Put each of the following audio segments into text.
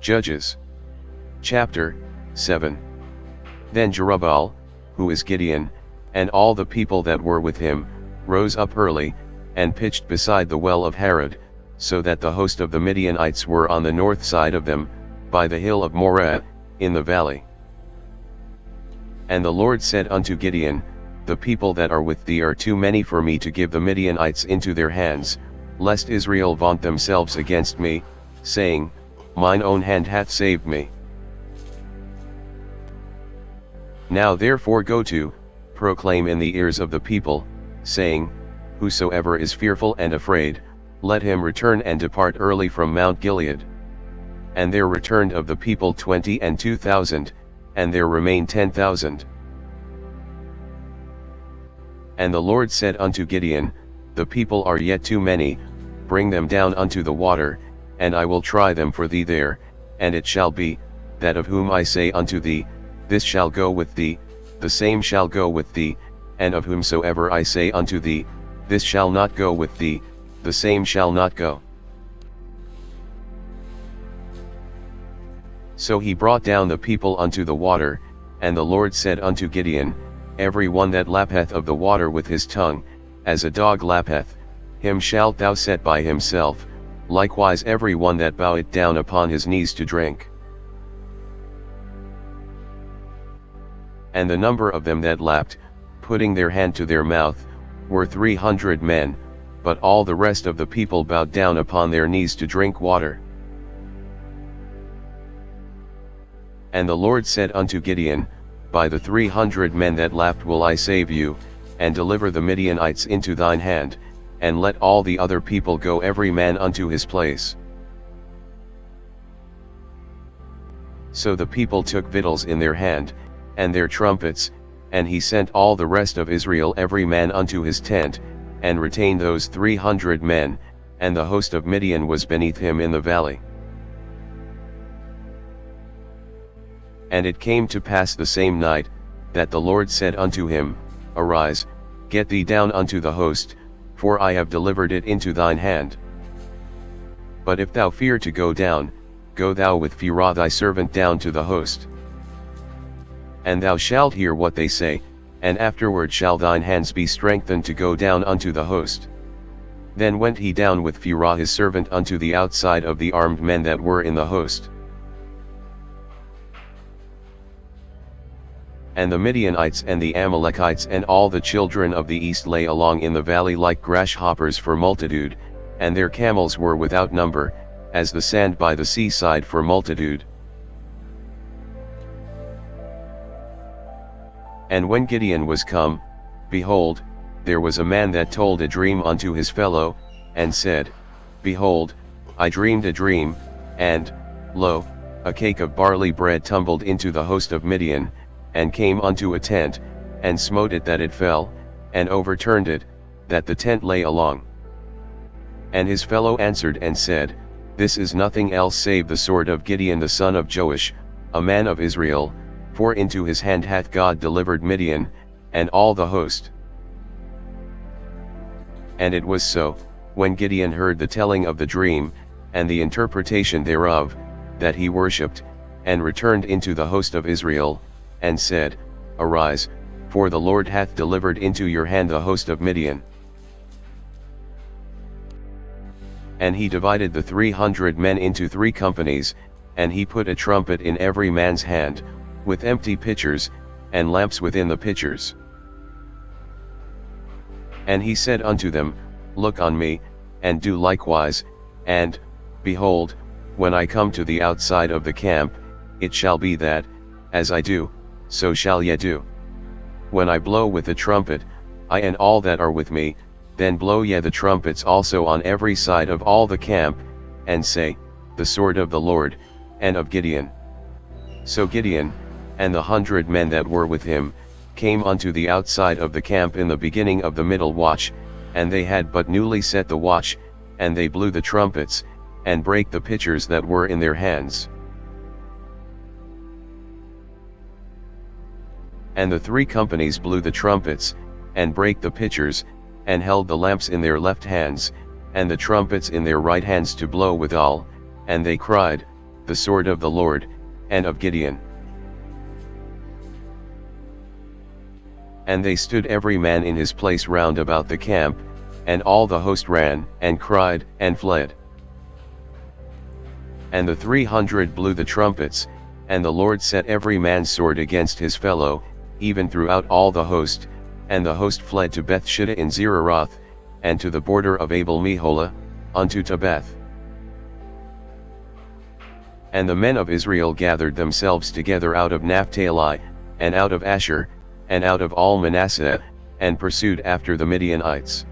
Judges. Chapter 7. Then Jerubbaal, who is Gideon, and all the people that were with him, rose up early, and pitched beside the well of Harod, so that the host of the Midianites were on the north side of them, by the hill of Moreh, in the valley. And the Lord said unto Gideon, The people that are with thee are too many for me to give the Midianites into their hands, lest Israel vaunt themselves against me, saying, Mine own hand hath saved me. Now therefore go to, proclaim in the ears of the people, saying, Whosoever is fearful and afraid, let him return and depart early from Mount Gilead. And there returned of the people 22,000, and there remained 10,000. And the Lord said unto Gideon, The people are yet too many, bring them down unto the water, and I will try them for thee there, and it shall be, that of whom I say unto thee, This shall go with thee, the same shall go with thee, and of whomsoever I say unto thee, This shall not go with thee, the same shall not go. So he brought down the people unto the water, and the Lord said unto Gideon, Every one that lappeth of the water with his tongue, as a dog lappeth, him shalt thou set by himself, likewise every one that boweth down upon his knees to drink. And the number of them that lapped, putting their hand to their mouth, were 300 men, but all the rest of the people bowed down upon their knees to drink water. And the Lord said unto Gideon, By the 300 men that lapped will I save you, and deliver the Midianites into thine hand, and let all the other people go every man unto his place. So the people took victuals in their hand, and their trumpets, and he sent all the rest of Israel every man unto his tent, and retained those 300 men, and the host of Midian was beneath him in the valley. And it came to pass the same night, that the Lord said unto him, Arise, get thee down unto the host, for I have delivered it into thine hand. But if thou fear to go down, go thou with Phurah thy servant down to the host. And thou shalt hear what they say, and afterward shall thine hands be strengthened to go down unto the host. Then went he down with Phurah his servant unto the outside of the armed men that were in the host. And the Midianites and the Amalekites and all the children of the east lay along in the valley like grasshoppers for multitude, and their camels were without number, as the sand by the seaside for multitude. And when Gideon was come, behold, there was a man that told a dream unto his fellow, and said, Behold, I dreamed a dream, and, lo, a cake of barley bread tumbled into the host of Midian, and came unto a tent, and smote it that it fell, and overturned it, that the tent lay along. And his fellow answered and said, This is nothing else save the sword of Gideon the son of Joash, a man of Israel, for into his hand hath God delivered Midian, and all the host. And it was so, when Gideon heard the telling of the dream, and the interpretation thereof, that he worshipped, and returned into the host of Israel, and said, Arise, for the Lord hath delivered into your hand the host of Midian. And he divided the 300 men into 3 companies, and he put a trumpet in every man's hand, with empty pitchers, and lamps within the pitchers. And he said unto them, Look on me, and do likewise, and, behold, when I come to the outside of the camp, it shall be that, as I do, so shall ye do. When I blow with the trumpet, I and all that are with me, then blow ye the trumpets also on every side of all the camp, and say, The sword of the Lord, and of Gideon. So Gideon, and the 100 men that were with him, came unto the outside of the camp in the beginning of the middle watch, and they had but newly set the watch, and they blew the trumpets, and brake the pitchers that were in their hands. And the 3 companies blew the trumpets, and brake the pitchers, and held the lamps in their left hands, and the trumpets in their right hands to blow withal, and they cried, the sword of the Lord, and of Gideon. And they stood every man in his place round about the camp, and all the host ran, and cried, and fled. And the 300 blew the trumpets, and the Lord set every man's sword against his fellow, even throughout all the host, and the host fled to Bethshittah in Zeraroth, and to the border of Abel-Meholah, unto Tabbath. And the men of Israel gathered themselves together out of Naphtali, and out of Asher, and out of all Manasseh, and pursued after the Midianites.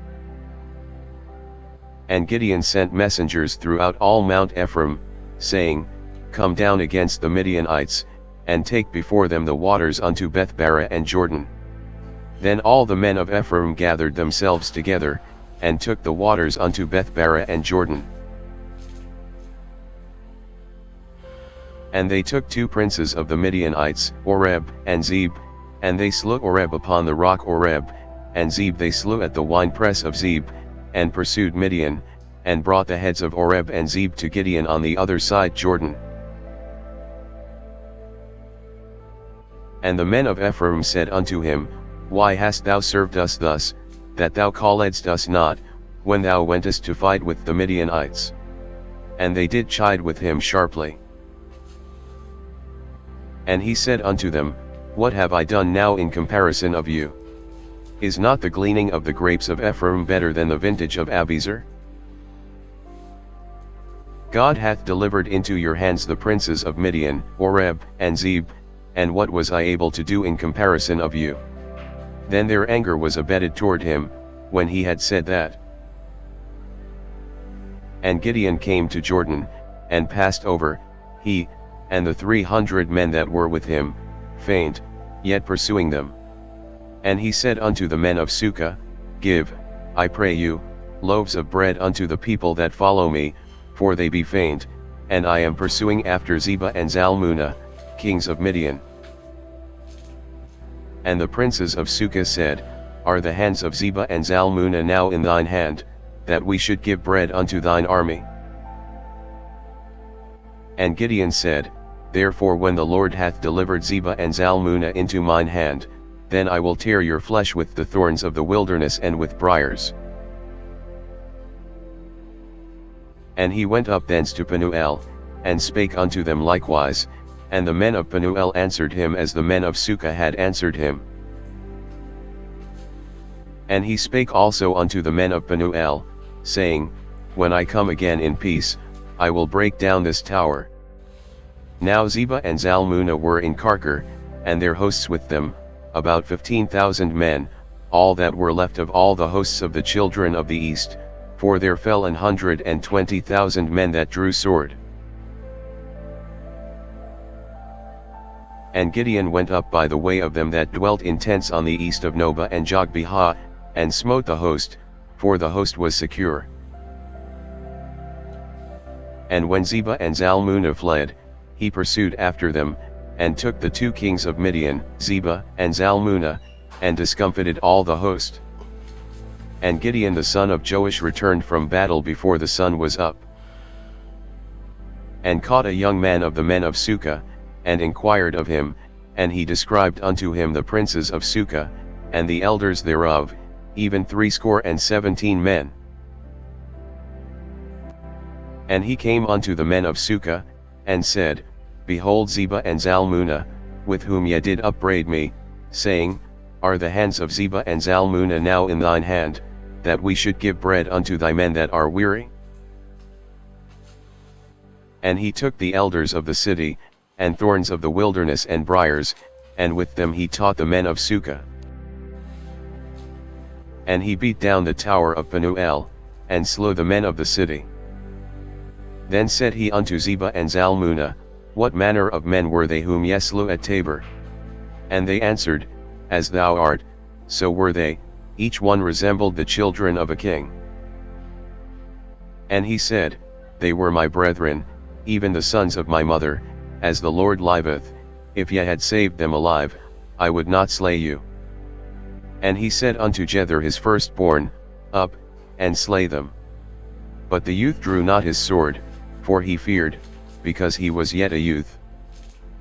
And Gideon sent messengers throughout all Mount Ephraim, saying, Come down against the Midianites, and take before them the waters unto Bethbarah and Jordan. Then all the men of Ephraim gathered themselves together, and took the waters unto Bethbarah and Jordan. And they took 2 princes of the Midianites, Oreb and Zeb, and they slew Oreb upon the rock Oreb, and Zeb they slew at the winepress of Zeb, and pursued Midian, and brought the heads of Oreb and Zeb to Gideon on the other side Jordan. And the men of Ephraim said unto him, Why hast thou served us thus, that thou calledst us not, when thou wentest to fight with the Midianites? And they did chide with him sharply. And he said unto them, What have I done now in comparison of you? Is not the gleaning of the grapes of Ephraim better than the vintage of Abiezer? God hath delivered into your hands the princes of Midian, Oreb, and Zeb, and what was I able to do in comparison of you? Then their anger was abated toward him, when he had said that. And Gideon came to Jordan, and passed over, he, and the 300 men that were with him, faint, yet pursuing them. And he said unto the men of Succoth, Give, I pray you, loaves of bread unto the people that follow me, for they be faint, and I am pursuing after Zebah and Zalmunna, kings of Midian. And the princes of Succoth said, Are the hands of Zebah and Zalmunna now in thine hand, that we should give bread unto thine army? And Gideon said, Therefore when the Lord hath delivered Zebah and Zalmunna into mine hand, then I will tear your flesh with the thorns of the wilderness and with briars. And he went up thence to Penuel, and spake unto them likewise, and the men of Penuel answered him as the men of Succoth had answered him. And he spake also unto the men of Penuel, saying, When I come again in peace, I will break down this tower. Now Zebah and Zalmunna were in Karkor, and their hosts with them, about 15,000 men, all that were left of all the hosts of the children of the east, for there fell 120,000 men that drew sword. And Gideon went up by the way of them that dwelt in tents on the east of Nobah and Jogbehah, and smote the host, for the host was secure. And when Zebah and Zalmunna fled, he pursued after them, and took the 2 kings of Midian, Zebah and Zalmunna, and discomfited all the host. And Gideon the son of Joash returned from battle before the sun was up, and caught a young man of the men of Succoth, and inquired of him, and he described unto him the princes of Succoth, and the elders thereof, even 70 men. And he came unto the men of Succoth, and said, Behold Zebah and Zalmunna, with whom ye did upbraid me, saying, Are the hands of Zebah and Zalmunna now in thine hand, that we should give bread unto thy men that are weary? And he took the elders of the city, and thorns of the wilderness and briars, and with them he taught the men of Succoth. And he beat down the tower of Penuel, and slew the men of the city. Then said he unto Zebah and Zalmunna, What manner of men were they whom ye slew at Tabor? And they answered, As thou art, so were they, each one resembled the children of a king. And he said, They were my brethren, even the sons of my mother, as the Lord liveth, if ye had saved them alive, I would not slay you. And he said unto Jether his firstborn, Up, and slay them. But the youth drew not his sword, for he feared, because he was yet a youth.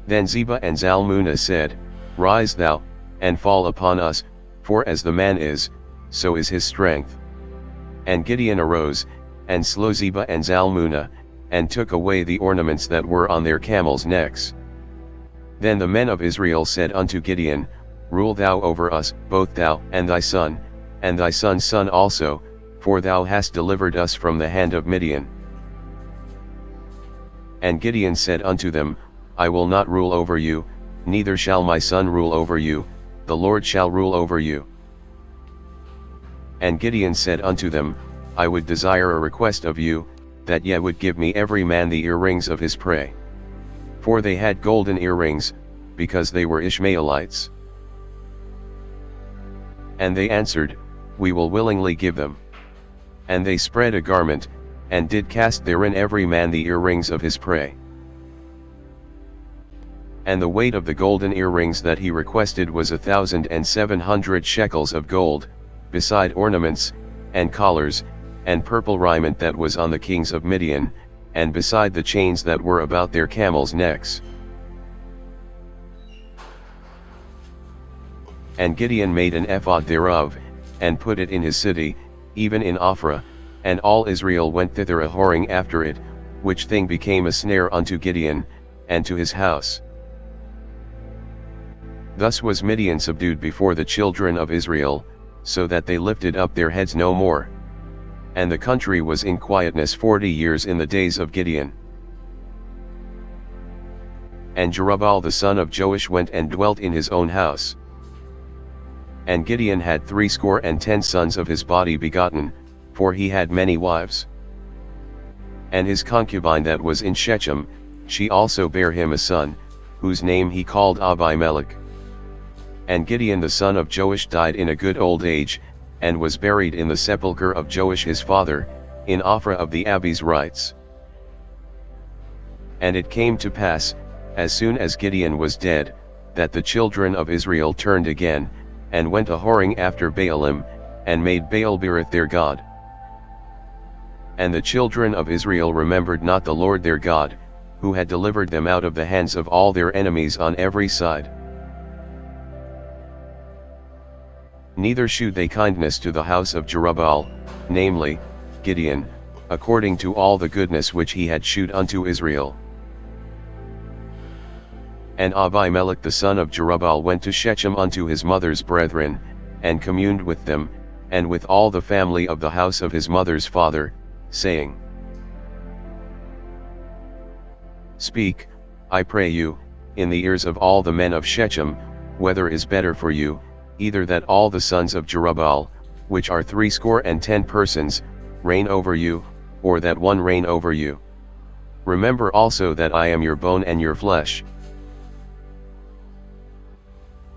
Then Zebah and Zalmunna said, Rise thou, and fall upon us, for as the man is, so is his strength. And Gideon arose, and slew Zebah and Zalmunna, and took away the ornaments that were on their camels' necks. Then the men of Israel said unto Gideon, Rule thou over us, both thou and thy son's son also, for thou hast delivered us from the hand of Midian. And Gideon said unto them, I will not rule over you, neither shall my son rule over you, the Lord shall rule over you. And Gideon said unto them, I would desire a request of you, that ye would give me every man the earrings of his prey. For they had golden earrings, because they were Ishmaelites. And they answered, We will willingly give them. And they spread a garment, and did cast therein every man the earrings of his prey. And the weight of the golden earrings that he requested was 1,700 shekels of gold, beside ornaments, and collars, and purple raiment that was on the kings of Midian, and beside the chains that were about their camels' necks. And Gideon made an ephod thereof, and put it in his city, even in Ophrah, and all Israel went thither a whoring after it, which thing became a snare unto Gideon, and to his house. Thus was Midian subdued before the children of Israel, so that they lifted up their heads no more. And the country was in quietness 40 years in the days of Gideon. And Jerubbaal the son of Joash went and dwelt in his own house. And Gideon had 70 sons of his body begotten, for he had many wives. And his concubine that was in Shechem, she also bare him a son, whose name he called Abimelech. And Gideon the son of Joash died in a good old age, and was buried in the sepulchre of Joash his father, in Ophrah of the Abiezrites. And it came to pass, as soon as Gideon was dead, that the children of Israel turned again, and went a whoring after Baalim, and made Baal-berith their god. And the children of Israel remembered not the Lord their God, who had delivered them out of the hands of all their enemies on every side. Neither shewed they kindness to the house of Jerubbaal, namely, Gideon, according to all the goodness which he had shewed unto Israel. And Abimelech the son of Jerubbaal went to Shechem unto his mother's brethren, and communed with them, and with all the family of the house of his mother's father, saying, Speak, I pray you, in the ears of all the men of Shechem, whether is better for you, either that all the sons of Jerubbaal, which are 70 persons, reign over you, or that one reign over you. Remember also that I am your bone and your flesh.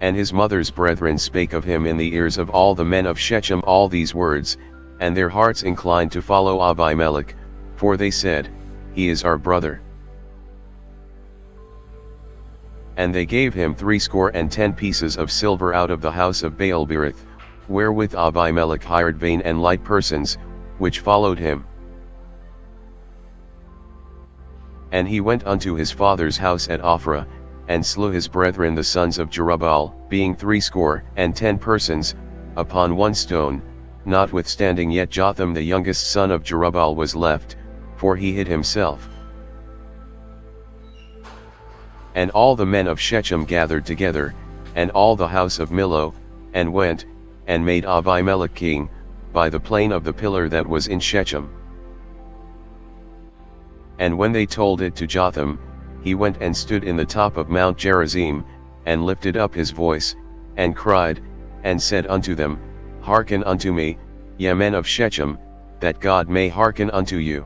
And his mother's brethren spake of him in the ears of all the men of Shechem all these words, and their hearts inclined to follow Abimelech, for they said, He is our brother. And they gave him 70 pieces of silver out of the house of Baal-berith, wherewith Abimelech hired vain and light persons, which followed him. And he went unto his father's house at Ophrah, and slew his brethren the sons of Jerubbaal, being 70 persons, upon one stone, notwithstanding yet Jotham the youngest son of Jerubbaal was left, for he hid himself. And all the men of Shechem gathered together, and all the house of Millo, and went, and made Abimelech king, by the plain of the pillar that was in Shechem. And when they told it to Jotham, he went and stood in the top of Mount Gerizim, and lifted up his voice, and cried, and said unto them, Hearken unto me, ye men of Shechem, that God may hearken unto you.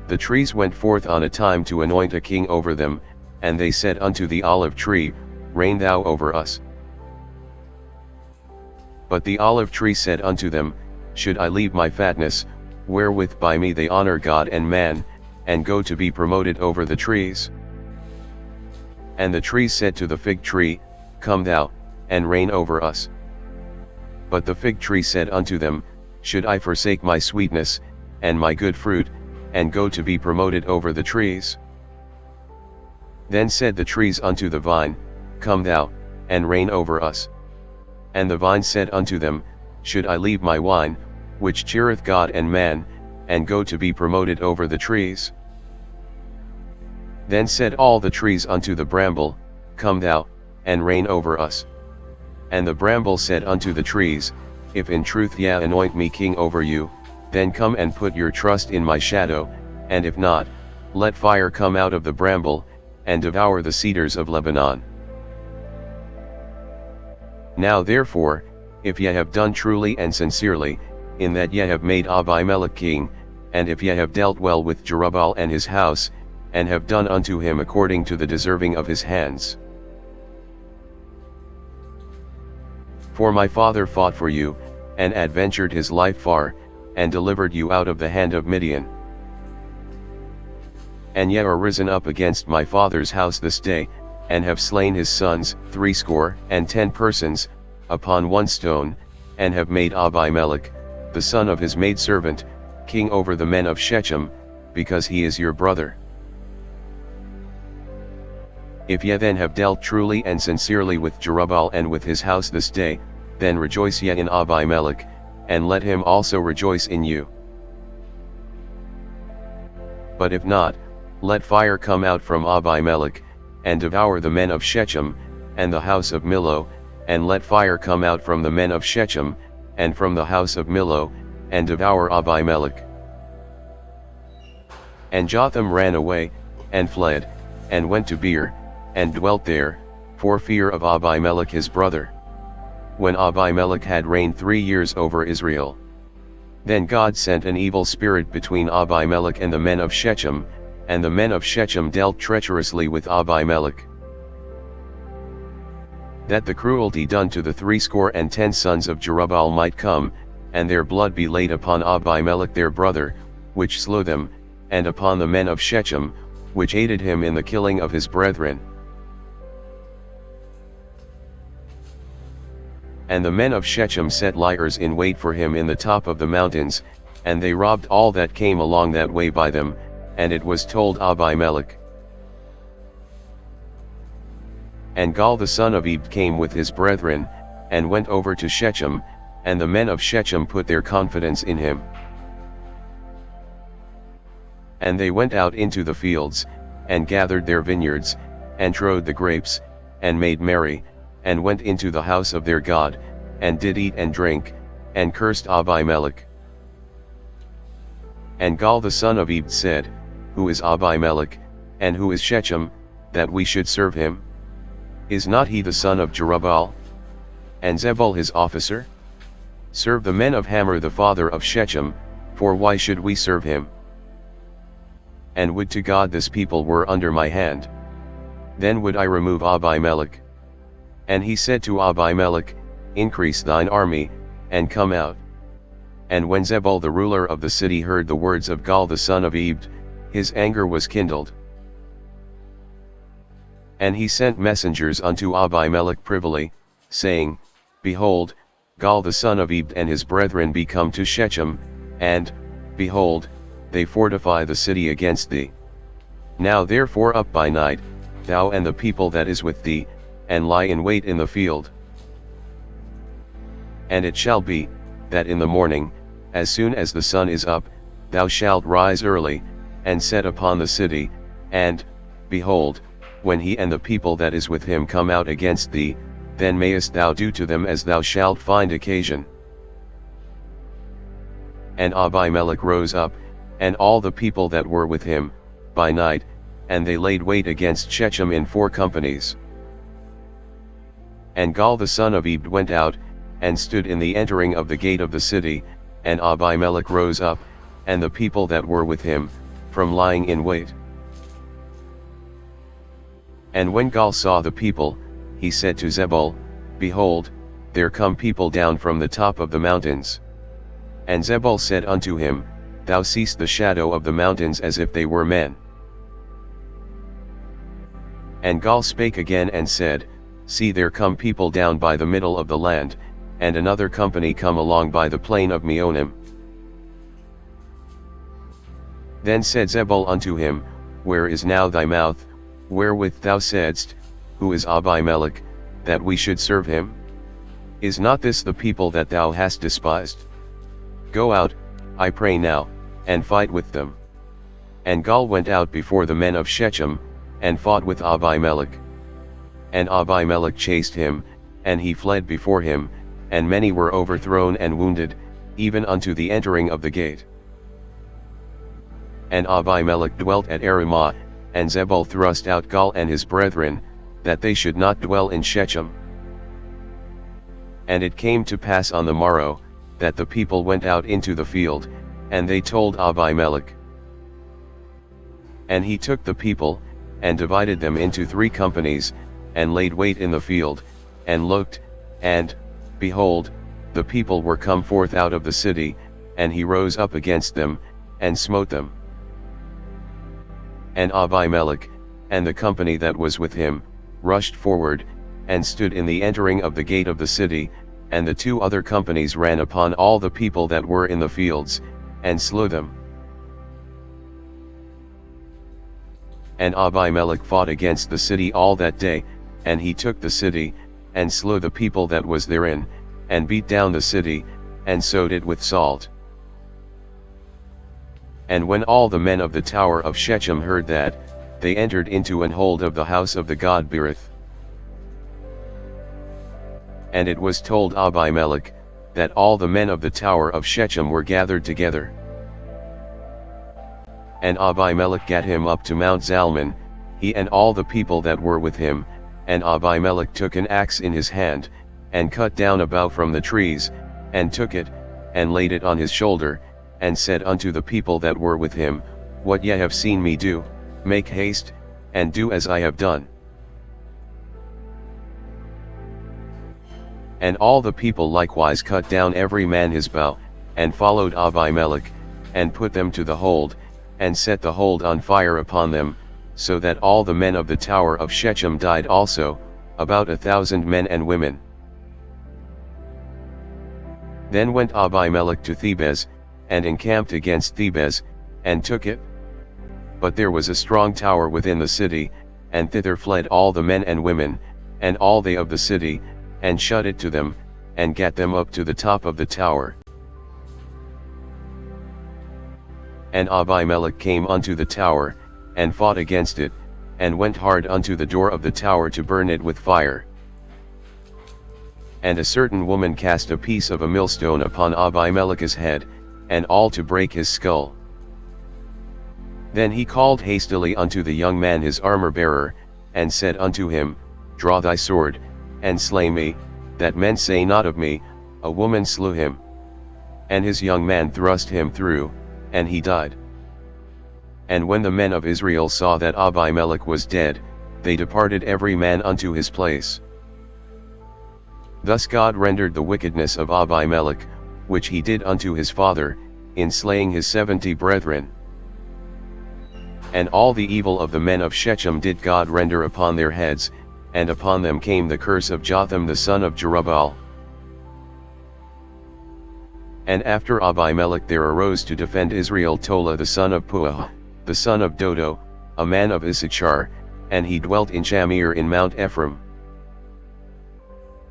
The trees went forth on a time to anoint a king over them, and they said unto the olive tree, Reign thou over us. But the olive tree said unto them, Should I leave my fatness, wherewith by me they honor God and man, and go to be promoted over the trees? And the trees said to the fig tree, Come thou, and reign over us. But the fig tree said unto them, Should I forsake my sweetness, and my good fruit, and go to be promoted over the trees? Then said the trees unto the vine, Come thou, and reign over us. And the vine said unto them, Should I leave my wine, which cheereth God and man, and go to be promoted over the trees? Then said all the trees unto the bramble, Come thou, and reign over us. And the bramble said unto the trees, If in truth ye anoint me king over you, then come and put your trust in my shadow, and if not, let fire come out of the bramble, and devour the cedars of Lebanon. Now therefore, if ye have done truly and sincerely, in that ye have made Abimelech king, and if ye have dealt well with Jerubbaal and his house, and have done unto him according to the deserving of his hands. For my father fought for you, and adventured his life far, and delivered you out of the hand of Midian. And ye are risen up against my father's house this day, and have slain his sons, 70 persons, upon one stone, and have made Abimelech, the son of his maidservant, king over the men of Shechem, because he is your brother. If ye then have dealt truly and sincerely with Jerubbaal and with his house this day, then rejoice ye in Abimelech, and let him also rejoice in you. But if not, let fire come out from Abimelech, and devour the men of Shechem, and the house of Millo, and let fire come out from the men of Shechem, and from the house of Millo, and devour Abimelech. And Jotham ran away, and fled, and went to Beer, and dwelt there, for fear of Abimelech his brother. When Abimelech had reigned 3 years over Israel. Then God sent an evil spirit between Abimelech and the men of Shechem, and the men of Shechem dealt treacherously with Abimelech. That the cruelty done to the 70 sons of Jerubbaal might come, and their blood be laid upon Abimelech their brother, which slew them, and upon the men of Shechem, which aided him in the killing of his brethren. And the men of Shechem set liers in wait for him in the top of the mountains, and they robbed all that came along that way by them, and it was told Abimelech. And Gaal the son of Ebed came with his brethren, and went over to Shechem, and the men of Shechem put their confidence in him. And they went out into the fields, and gathered their vineyards, and trode the grapes, and made merry, and went into the house of their God, and did eat and drink, and cursed Abimelech. And Gaal the son of Ebed said, Who is Abimelech, and who is Shechem, that we should serve him? Is not he the son of Jerubbaal? And Zebul his officer? Serve the men of Hamor the father of Shechem, for why should we serve him? And would to God this people were under my hand. Then would I remove Abimelech. And he said to Abimelech, Increase thine army, and come out. And when Zebul the ruler of the city heard the words of Gaal the son of Ebed, his anger was kindled. And he sent messengers unto Abimelech privily, saying, Behold, Gaal the son of Ebed and his brethren be come to Shechem, and, behold, they fortify the city against thee. Now therefore up by night, thou and the people that is with thee, and lie in wait in the field. And it shall be, that in the morning, as soon as the sun is up, thou shalt rise early, and set upon the city, and, behold, when he and the people that is with him come out against thee, then mayest thou do to them as thou shalt find occasion. And Abimelech rose up, and all the people that were with him, by night, and they laid wait against Shechem in 4 companies. And Gaal the son of Ebed went out, and stood in the entering of the gate of the city, and Abimelech rose up, and the people that were with him, from lying in wait. And when Gaal saw the people, he said to Zebul, Behold, there come people down from the top of the mountains. And Zebul said unto him, Thou seest the shadow of the mountains as if they were men. And Gaal spake again and said, See, there come people down by the middle of the land, and another company come along by the plain of Meonim. Then said Zebul unto him, Where is now thy mouth, wherewith thou saidst, Who is Abimelech, that we should serve him? Is not this the people that thou hast despised? Go out, I pray now, and fight with them. And Gaal went out before the men of Shechem, and fought with Abimelech. And Abimelech chased him, and he fled before him, and many were overthrown and wounded, even unto the entering of the gate. And Abimelech dwelt at Aramah, and Zebul thrust out Gaal and his brethren, that they should not dwell in Shechem. And it came to pass on the morrow, that the people went out into the field, and they told Abimelech. And he took the people, and divided them into 3 companies, and laid wait in the field, and looked, and, behold, the people were come forth out of the city, and he rose up against them, and smote them. And Abimelech, and the company that was with him, rushed forward, and stood in the entering of the gate of the city, and the 2 other companies ran upon all the people that were in the fields, and slew them. And Abimelech fought against the city all that day, and he took the city, and slew the people that was therein, and beat down the city, and sowed it with salt. And when all the men of the tower of Shechem heard that, they entered into an hold of the house of the god Berith. And it was told Abimelech, that all the men of the tower of Shechem were gathered together. And Abimelech gat him up to Mount Zalmon, he and all the people that were with him, and Abimelech took an axe in his hand, and cut down a bough from the trees, and took it, and laid it on his shoulder, and said unto the people that were with him, What ye have seen me do, make haste, and do as I have done. And all the people likewise cut down every man his bough, and followed Abimelech, and put them to the hold, and set the hold on fire upon them, so that all the men of the tower of Shechem died also, about 1,000 men and women. Then went Abimelech to Thebez, and encamped against Thebez, and took it. But there was a strong tower within the city, and thither fled all the men and women, and all they of the city, and shut it to them, and gat them up to the top of the tower. And Abimelech came unto the tower, and fought against it, and went hard unto the door of the tower to burn it with fire. And a certain woman cast a piece of a millstone upon Abimelech's head, and all to break his skull. Then he called hastily unto the young man his armor-bearer, and said unto him, Draw thy sword, and slay me, that men say not of me, A woman slew him. And his young man thrust him through, and he died. And when the men of Israel saw that Abimelech was dead, they departed every man unto his place. Thus God rendered the wickedness of Abimelech, which he did unto his father, in slaying his 70 brethren. And all the evil of the men of Shechem did God render upon their heads, and upon them came the curse of Jotham the son of Jerubbaal. And after Abimelech there arose to defend Israel Tola the son of Puah, the son of Dodo, a man of Issachar, and he dwelt in Shamir in Mount Ephraim.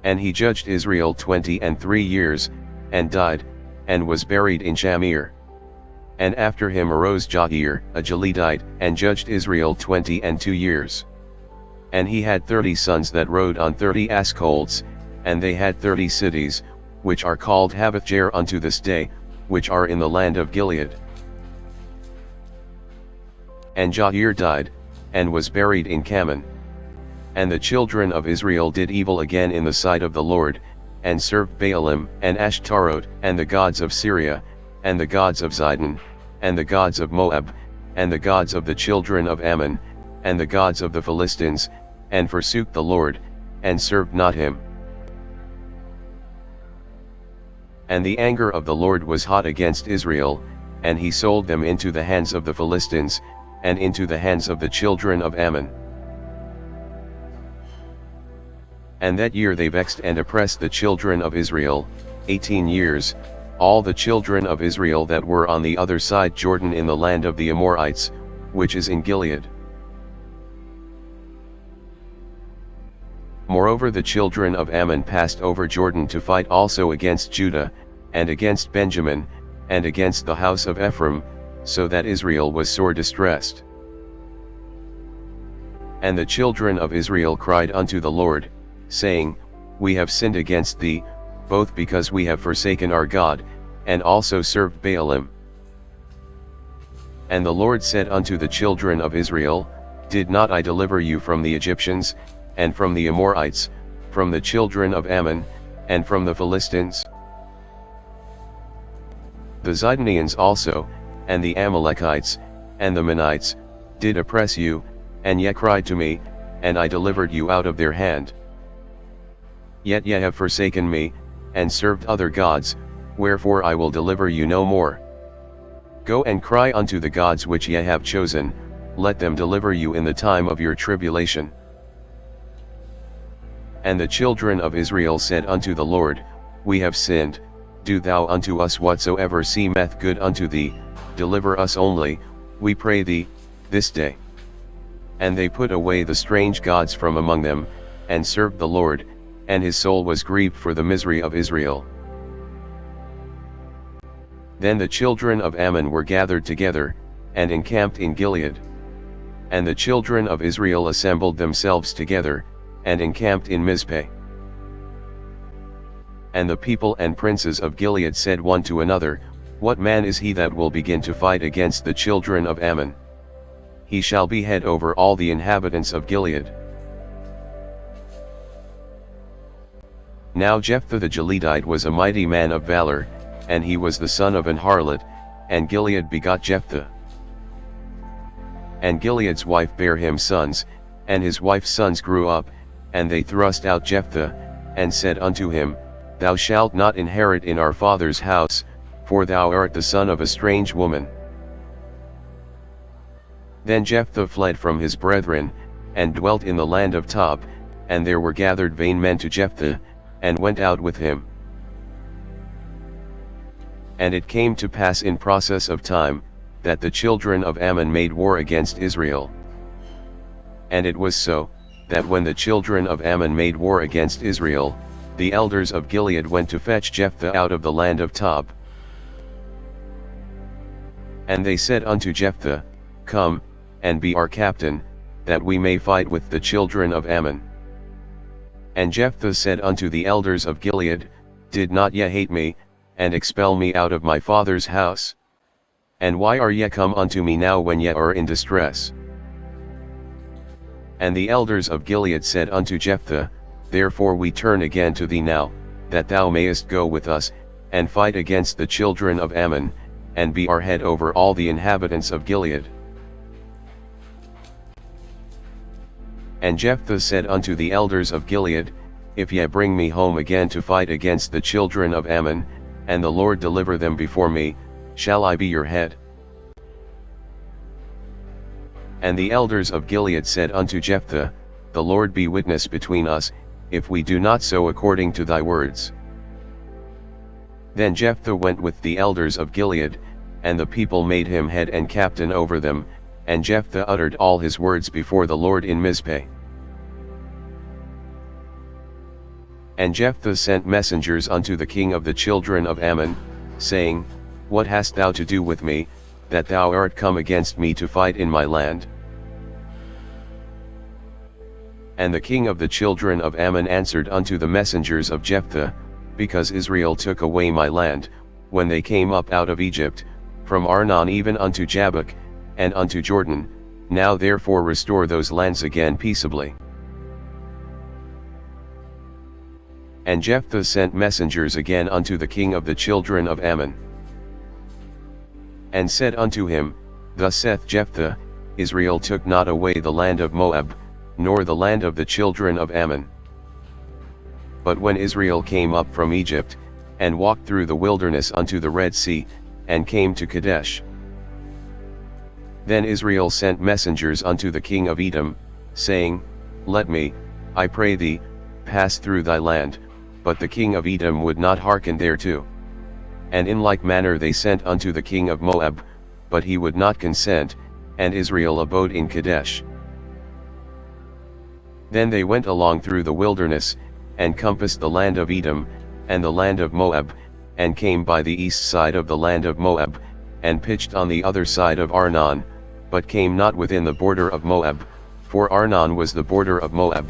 And he judged Israel 23 years, and died, and was buried in Shamir. And after him arose Jair, a Gileadite, and judged Israel 22 years. And he had 30 sons that rode on 30 ass colts, and they had 30 cities, which are called Havothjair unto this day, which are in the land of Gilead. And Jair died, and was buried in Kaman. And the children of Israel did evil again in the sight of the Lord, and served Baalim, and Ashtaroth, and the gods of Syria, and the gods of Zidon, and the gods of Moab, and the gods of the children of Ammon, and the gods of the Philistines, and forsook the Lord, and served not him. And the anger of the Lord was hot against Israel, and he sold them into the hands of the Philistines, and into the hands of the children of Ammon. And that year they vexed and oppressed the children of Israel, 18 years, all the children of Israel that were on the other side Jordan in the land of the Amorites, which is in Gilead. Moreover, the children of Ammon passed over Jordan to fight also against Judah, and against Benjamin, and against the house of Ephraim, so that Israel was sore distressed. And the children of Israel cried unto the Lord, saying, We have sinned against thee, both because we have forsaken our God, and also served Baalim. And the Lord said unto the children of Israel, Did not I deliver you from the Egyptians, and from the Amorites, from the children of Ammon, and from the Philistines? The Zidonians also, and the Amalekites, and the Menites, did oppress you, and ye cried to me, and I delivered you out of their hand. Yet ye have forsaken me, and served other gods, wherefore I will deliver you no more. Go and cry unto the gods which ye have chosen, let them deliver you in the time of your tribulation. And the children of Israel said unto the Lord, We have sinned, do thou unto us whatsoever seemeth good unto thee, deliver us only, we pray thee, this day. And they put away the strange gods from among them, and served the Lord, and his soul was grieved for the misery of Israel. Then the children of Ammon were gathered together, and encamped in Gilead. And the children of Israel assembled themselves together, and encamped in Mizpeh. And the people and princes of Gilead said one to another, What man is he that will begin to fight against the children of Ammon? He shall be head over all the inhabitants of Gilead. Now Jephthah the Gileadite was a mighty man of valor, and he was the son of an harlot, and Gilead begot Jephthah. And Gilead's wife bare him sons, and his wife's sons grew up, and they thrust out Jephthah, and said unto him, Thou shalt not inherit in our father's house, for thou art the son of a strange woman. Then Jephthah fled from his brethren, and dwelt in the land of Tob, and there were gathered vain men to Jephthah, and went out with him. And it came to pass in process of time, that the children of Ammon made war against Israel. And it was so, that when the children of Ammon made war against Israel, the elders of Gilead went to fetch Jephthah out of the land of Tob. And they said unto Jephthah, Come, and be our captain, that we may fight with the children of Ammon. And Jephthah said unto the elders of Gilead, Did not ye hate me, and expel me out of my father's house? And why are ye come unto me now when ye are in distress? And the elders of Gilead said unto Jephthah, Therefore we turn again to thee now, that thou mayest go with us, and fight against the children of Ammon, and be our head over all the inhabitants of Gilead. And Jephthah said unto the elders of Gilead, If ye bring me home again to fight against the children of Ammon, and the Lord deliver them before me, shall I be your head? And the elders of Gilead said unto Jephthah, The Lord be witness between us, if we do not so according to thy words. Then Jephthah went with the elders of Gilead, and the people made him head and captain over them, and Jephthah uttered all his words before the Lord in Mizpeh. And Jephthah sent messengers unto the king of the children of Ammon, saying, What hast thou to do with me, that thou art come against me to fight in my land? And the king of the children of Ammon answered unto the messengers of Jephthah, Because Israel took away my land, when they came up out of Egypt, from Arnon even unto Jabbok, and unto Jordan, now therefore restore those lands again peaceably. And Jephthah sent messengers again unto the king of the children of Ammon, and said unto him, Thus saith Jephthah, Israel took not away the land of Moab, nor the land of the children of Ammon. But when Israel came up from Egypt, and walked through the wilderness unto the Red Sea, and came to Kadesh, then Israel sent messengers unto the king of Edom, saying, Let me, I pray thee, pass through thy land, but the king of Edom would not hearken thereto. And in like manner they sent unto the king of Moab, but he would not consent, and Israel abode in Kadesh. Then they went along through the wilderness, and compassed the land of Edom, and the land of Moab, and came by the east side of the land of Moab, and pitched on the other side of Arnon, but came not within the border of Moab, for Arnon was the border of Moab.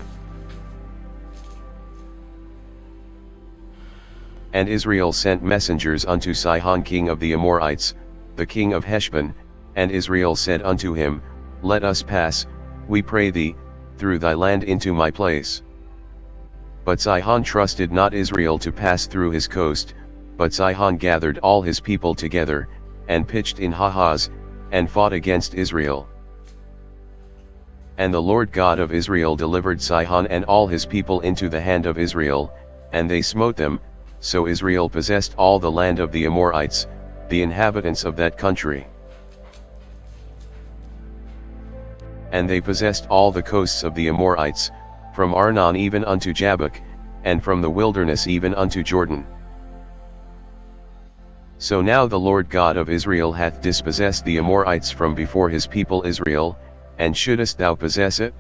And Israel sent messengers unto Sihon king of the Amorites, the king of Heshbon, and Israel said unto him, Let us pass, we pray thee, through thy land into my place. But Sihon trusted not Israel to pass through his coast, but Sihon gathered all his people together, and pitched in Hahaz, and fought against Israel. And the Lord God of Israel delivered Sihon and all his people into the hand of Israel, and they smote them, so Israel possessed all the land of the Amorites, the inhabitants of that country. And they possessed all the coasts of the Amorites, from Arnon even unto Jabbok, and from the wilderness even unto Jordan. So now the Lord God of Israel hath dispossessed the Amorites from before his people Israel, and shouldest thou possess it?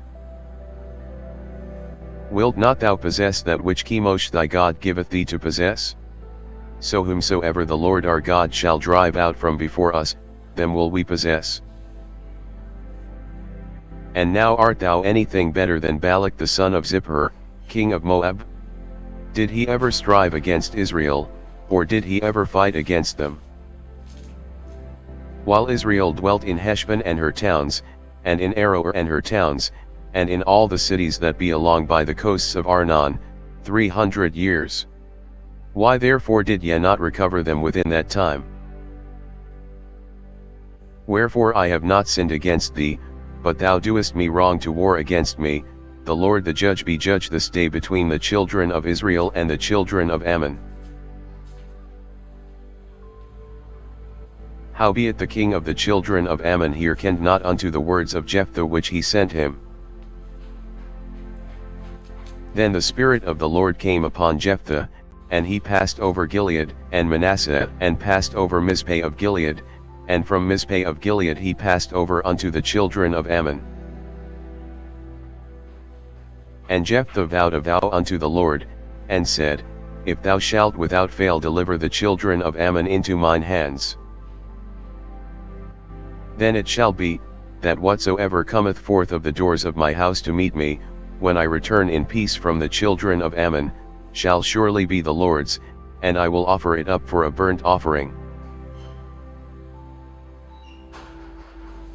Wilt not thou possess that which Chemosh thy God giveth thee to possess? So whomsoever the Lord our God shall drive out from before us, them will we possess. And now art thou anything better than Balak the son of Zippor, king of Moab? Did he ever strive against Israel, or did he ever fight against them? While Israel dwelt in Heshbon and her towns, and in Aroer and her towns, and in all the cities that be along by the coasts of Arnon, 300 years. Why therefore did ye not recover them within that time? Wherefore I have not sinned against thee, but thou doest me wrong to war against me. The Lord the judge be judge this day between the children of Israel and the children of Ammon. Howbeit the king of the children of Ammon hearkened not unto the words of Jephthah which he sent him. Then the Spirit of the Lord came upon Jephthah, and he passed over Gilead and Manasseh, and passed over Mizpeh of Gilead, and from Mizpeh of Gilead he passed over unto the children of Ammon. And Jephthah vowed a vow unto the Lord, and said, If thou shalt without fail deliver the children of Ammon into mine hands, then it shall be, that whatsoever cometh forth of the doors of my house to meet me, when I return in peace from the children of Ammon, shall surely be the Lord's, and I will offer it up for a burnt offering.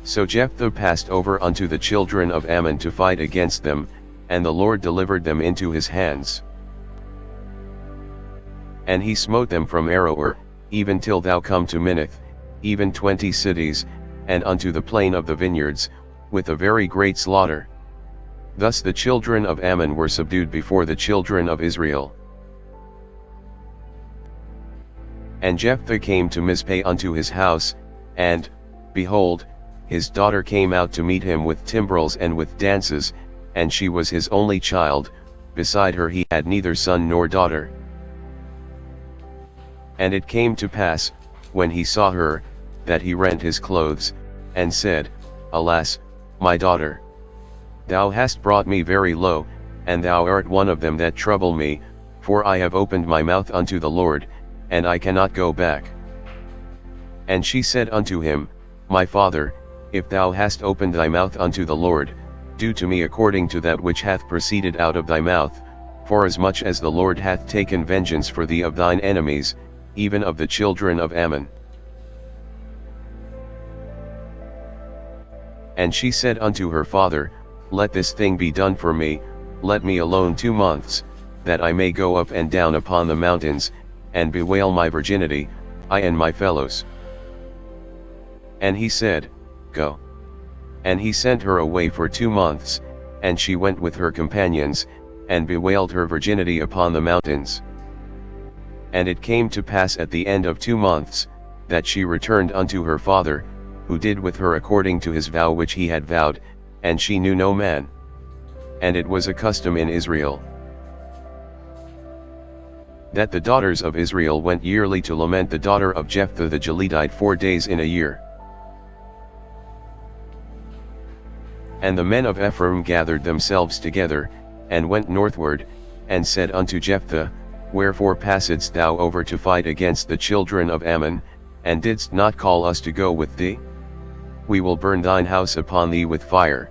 So Jephthah passed over unto the children of Ammon to fight against them, and the Lord delivered them into his hands. And he smote them from Aroer, even till thou come to Minnith, even 20 cities, and unto the plain of the vineyards, with a very great slaughter. Thus the children of Ammon were subdued before the children of Israel. And Jephthah came to Mizpeh unto his house, and, behold, his daughter came out to meet him with timbrels and with dances, and she was his only child, beside her he had neither son nor daughter. And it came to pass, when he saw her, that he rent his clothes, and said, Alas, my daughter! Thou hast brought me very low, and thou art one of them that trouble me, for I have opened my mouth unto the Lord, and I cannot go back. And she said unto him, My father, if thou hast opened thy mouth unto the Lord, do to me according to that which hath proceeded out of thy mouth, forasmuch as the Lord hath taken vengeance for thee of thine enemies, even of the children of Ammon. And she said unto her father, Let this thing be done for me, let me alone 2 months, that I may go up and down upon the mountains, and bewail my virginity, I and my fellows. And he said, Go. And he sent her away for 2 months, and she went with her companions, and bewailed her virginity upon the mountains. And it came to pass at the end of 2 months, that she returned unto her father, who did with her according to his vow which he had vowed, and she knew no man. And it was a custom in Israel, that the daughters of Israel went yearly to lament the daughter of Jephthah the Gileadite 4 days in a year. And the men of Ephraim gathered themselves together, and went northward, and said unto Jephthah, Wherefore passedst thou over to fight against the children of Ammon, and didst not call us to go with thee? We will burn thine house upon thee with fire.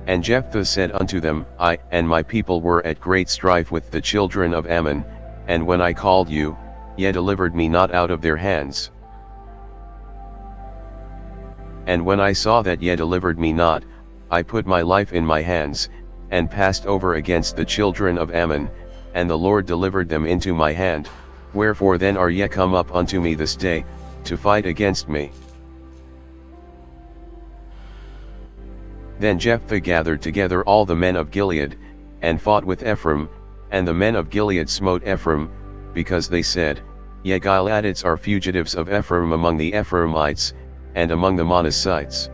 And Jephthah said unto them, I and my people were at great strife with the children of Ammon, and when I called you, ye delivered me not out of their hands. And when I saw that ye delivered me not, I put my life in my hands, and passed over against the children of Ammon, and the Lord delivered them into my hand. Wherefore then are ye come up unto me this day, to fight against me? Then Jephthah gathered together all the men of Gilead, and fought with Ephraim, and the men of Gilead smote Ephraim, because they said, Ye Gileadites are fugitives of Ephraim among the Ephraimites, and among the Manassites.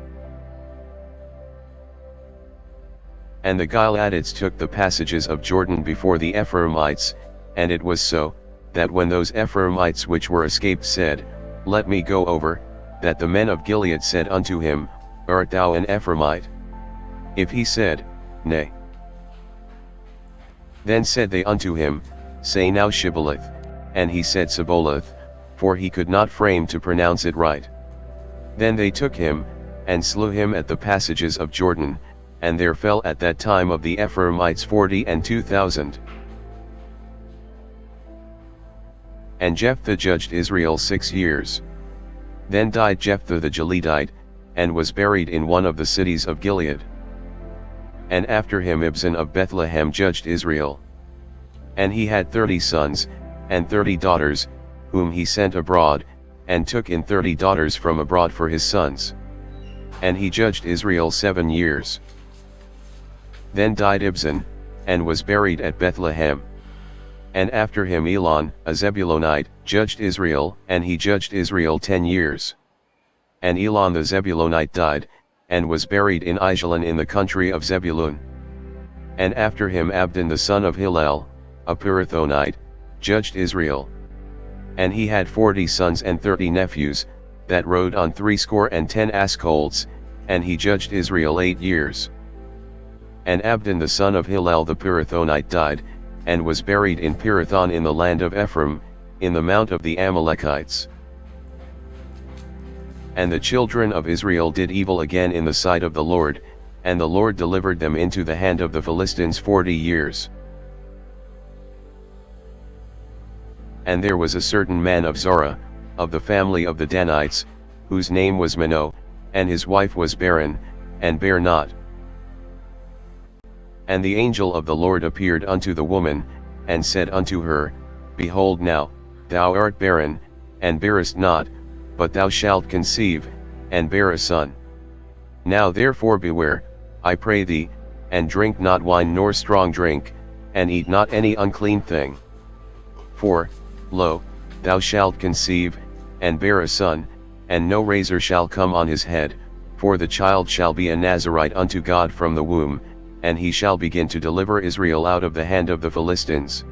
And the Gileadites took the passages of Jordan before the Ephraimites, and it was so, that when those Ephraimites which were escaped said, Let me go over, that the men of Gilead said unto him, Art thou an Ephraimite? If he said, Nay. Then said they unto him, Say now Shibboleth, and he said Sibboleth, for he could not frame to pronounce it right. Then they took him, and slew him at the passages of Jordan, and there fell at that time of the Ephraimites 42,000. And Jephthah judged Israel 6 years. Then died Jephthah the Gileadite, and was buried in one of the cities of Gilead. And after him Ibzan of Bethlehem judged Israel. And he had 30 sons, and 30 daughters, whom he sent abroad, and took in 30 daughters from abroad for his sons. And he judged Israel 7 years. Then died Ibzan, and was buried at Bethlehem. And after him Elon, a Zebulonite, judged Israel, and he judged Israel 10 years. And Elon the Zebulonite died, and was buried in Aijalon in the country of Zebulun. And after him Abdon the son of Hillel, a Pirathonite, judged Israel. And he had 40 sons and 30 nephews, that rode on 70 ass colts, and he judged Israel 8 years. And Abdon the son of Hillel the Pirathonite died, and was buried in Pirathon in the land of Ephraim, in the mount of the Amalekites. And the children of Israel did evil again in the sight of the Lord, and the Lord delivered them into the hand of the Philistines 40 years. And there was a certain man of Zorah, of the family of the Danites, whose name was Manoah, and his wife was barren, and bare not. And the angel of the Lord appeared unto the woman, and said unto her, Behold now, thou art barren, and bearest not, but thou shalt conceive, and bear a son. Now therefore beware, I pray thee, and drink not wine nor strong drink, and eat not any unclean thing. For, lo, thou shalt conceive, and bear a son, and no razor shall come on his head, for the child shall be a Nazarite unto God from the womb, and he shall begin to deliver Israel out of the hand of the Philistines.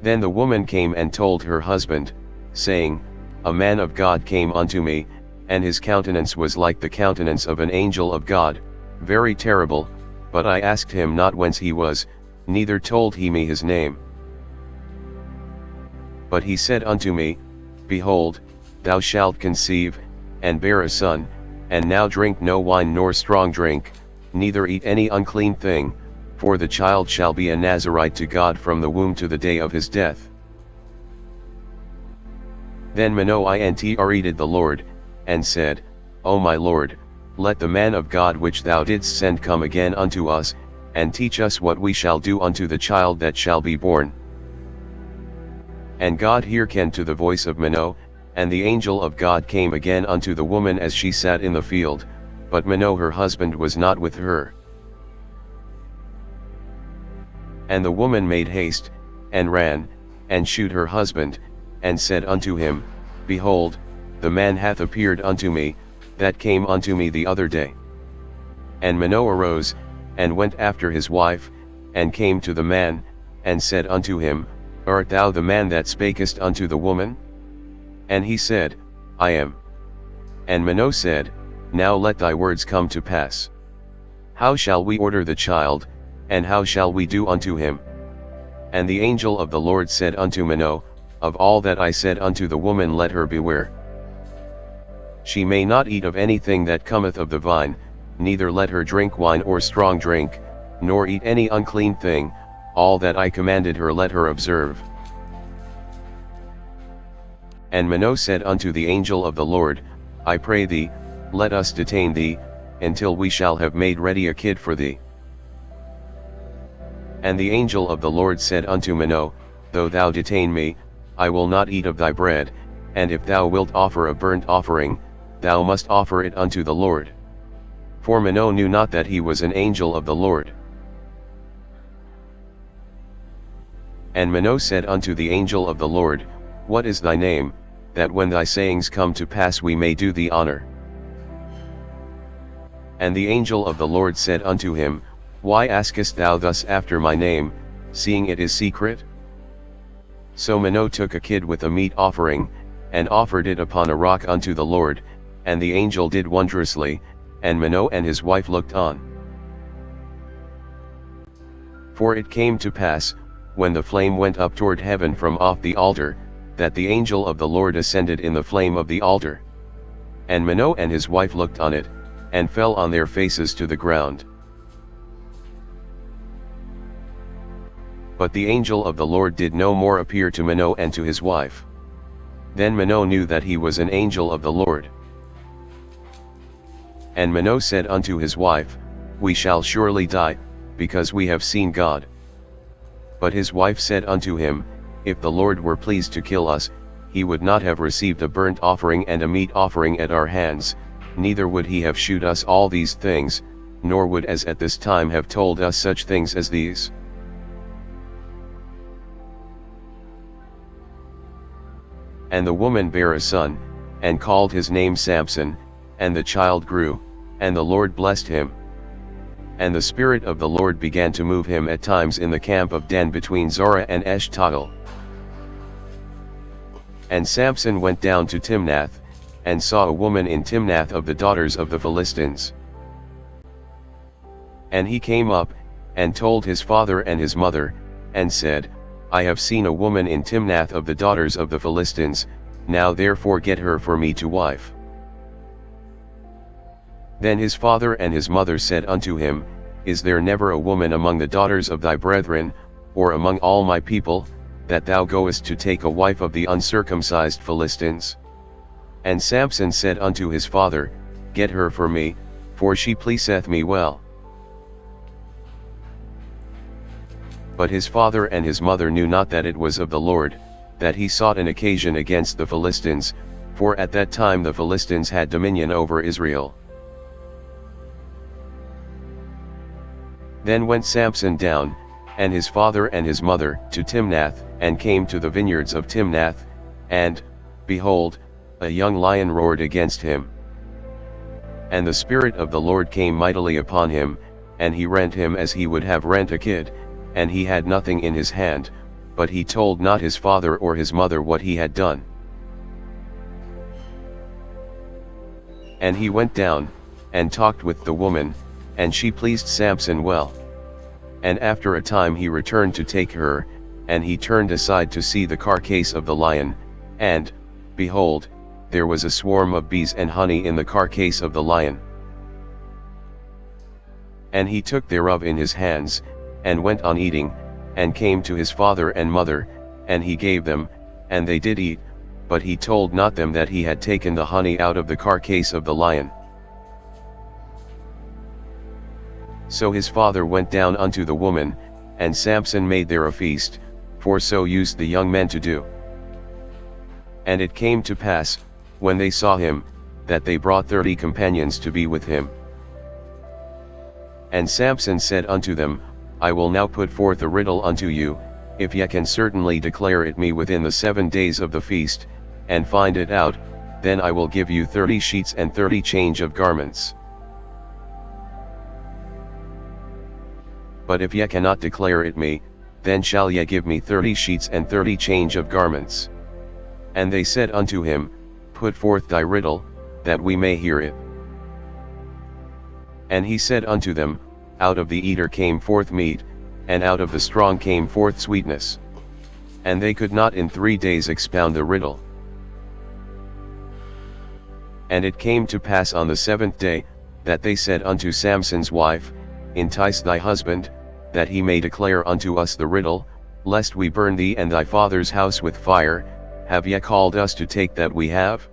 Then the woman came and told her husband, saying, A man of God came unto me, and his countenance was like the countenance of an angel of God, very terrible, but I asked him not whence he was, neither told he me his name. But he said unto me, Behold, thou shalt conceive, and bear a son, and now drink no wine nor strong drink, neither eat any unclean thing, for the child shall be a Nazarite to God from the womb to the day of his death. Then Manoah entreated the Lord, and said, O my Lord, let the man of God which thou didst send come again unto us, and teach us what we shall do unto the child that shall be born. And God hearkened to the voice of Manoah, and the angel of God came again unto the woman as she sat in the field, but Manoah her husband was not with her. And the woman made haste, and ran, and shewed her husband, and said unto him, Behold, the man hath appeared unto me, that came unto me the other day. And Manoah arose, and went after his wife, and came to the man, and said unto him, Art thou the man that spakest unto the woman? And he said, I am. And Manoah said, now let thy words come to pass. How shall we order the child, and how shall we do unto him? And the angel of the Lord said unto Manoah, Of all that I said unto the woman let her beware. She may not eat of anything that cometh of the vine, neither let her drink wine or strong drink, nor eat any unclean thing, all that I commanded her let her observe. And Manoah said unto the angel of the Lord, I pray thee, let us detain thee, until we shall have made ready a kid for thee. And the angel of the Lord said unto Manoah, Though thou detain me, I will not eat of thy bread, and if thou wilt offer a burnt offering, thou must offer it unto the Lord. For Manoah knew not that he was an angel of the Lord. And Manoah said unto the angel of the Lord, What is thy name, that when thy sayings come to pass we may do thee honor? And the angel of the Lord said unto him, Why askest thou thus after my name, seeing it is secret? So Manoah took a kid with a meat offering, and offered it upon a rock unto the Lord, and the angel did wondrously, and Manoah and his wife looked on. For it came to pass, when the flame went up toward heaven from off the altar, that the angel of the Lord ascended in the flame of the altar. And Manoah and his wife looked on it, and fell on their faces to the ground. But the angel of the Lord did no more appear to Manoah and to his wife. Then Manoah knew that he was an angel of the Lord. And Manoah said unto his wife, We shall surely die, because we have seen God. But his wife said unto him, If the Lord were pleased to kill us, he would not have received a burnt offering and a meat offering at our hands, neither would he have shewed us all these things, nor would as at this time have told us such things as these. And the woman bare a son, and called his name Samson, and the child grew, and the Lord blessed him. And the Spirit of the Lord began to move him at times in the camp of Dan between Zorah and Eshtaol. And Samson went down to Timnath, and saw a woman in Timnath of the daughters of the Philistines. And he came up, and told his father and his mother, and said, I have seen a woman in Timnath of the daughters of the Philistines, now therefore get her for me to wife. Then his father and his mother said unto him, Is there never a woman among the daughters of thy brethren, or among all my people, that thou goest to take a wife of the uncircumcised Philistines? And Samson said unto his father, Get her for me, for she pleaseth me well. But his father and his mother knew not that it was of the Lord, that he sought an occasion against the Philistines, for at that time the Philistines had dominion over Israel. Then went Samson down, and his father and his mother, to Timnath, and came to the vineyards of Timnath, and, behold, a young lion roared against him. And the Spirit of the Lord came mightily upon him, and he rent him as he would have rent a kid, and he had nothing in his hand, but he told not his father or his mother what he had done. And he went down, and talked with the woman, and she pleased Samson well. And after a time he returned to take her, and he turned aside to see the carcase of the lion, and, behold, there was a swarm of bees and honey in the carcase of the lion. And he took thereof in his hands, and went on eating, and came to his father and mother, and he gave them, and they did eat, but he told not them that he had taken the honey out of the carcase of the lion. So his father went down unto the woman, and Samson made there a feast, for so used the young men to do. And it came to pass, when they saw him, that they brought 30 companions to be with him. And Samson said unto them, I will now put forth a riddle unto you, if ye can certainly declare it me within the 7 days of the feast, and find it out, then I will give you 30 sheets and 30 change of garments. But if ye cannot declare it me, then shall ye give me 30 sheets and 30 change of garments. And they said unto him, Put forth thy riddle, that we may hear it. And he said unto them, Out of the eater came forth meat, and out of the strong came forth sweetness. And they could not in 3 days expound the riddle. And it came to pass on the 7th day, that they said unto Samson's wife, Entice thy husband, that he may declare unto us the riddle, lest we burn thee and thy father's house with fire. Have ye called us to take that we have?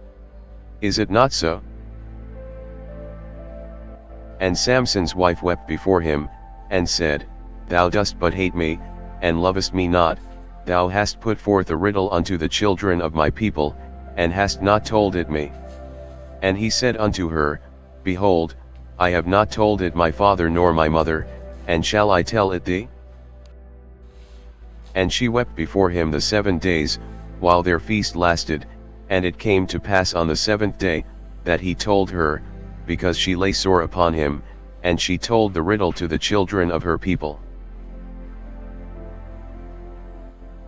Is it not so? And Samson's wife wept before him, and said, Thou dost but hate me, and lovest me not. Thou hast put forth a riddle unto the children of my people, and hast not told it me. And he said unto her, Behold, I have not told it my father nor my mother, and shall I tell it thee? And she wept before him the 7 days, while their feast lasted, and it came to pass on the 7th day, that he told her, because she lay sore upon him, and she told the riddle to the children of her people.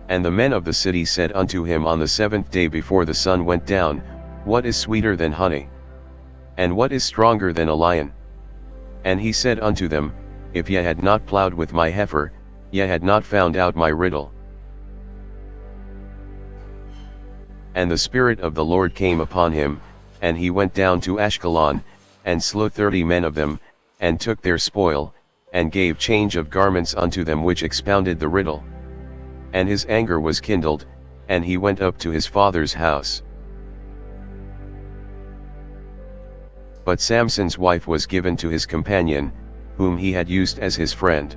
And the men of the city said unto him on the 7th day before the sun went down, What is sweeter than honey? And what is stronger than a lion? And he said unto them, If ye had not plowed with my heifer, ye had not found out my riddle. And the Spirit of the Lord came upon him, and he went down to Ashkelon, and slew 30 men of them, and took their spoil, and gave change of garments unto them which expounded the riddle. And his anger was kindled, and he went up to his father's house. But Samson's wife was given to his companion, whom he had used as his friend.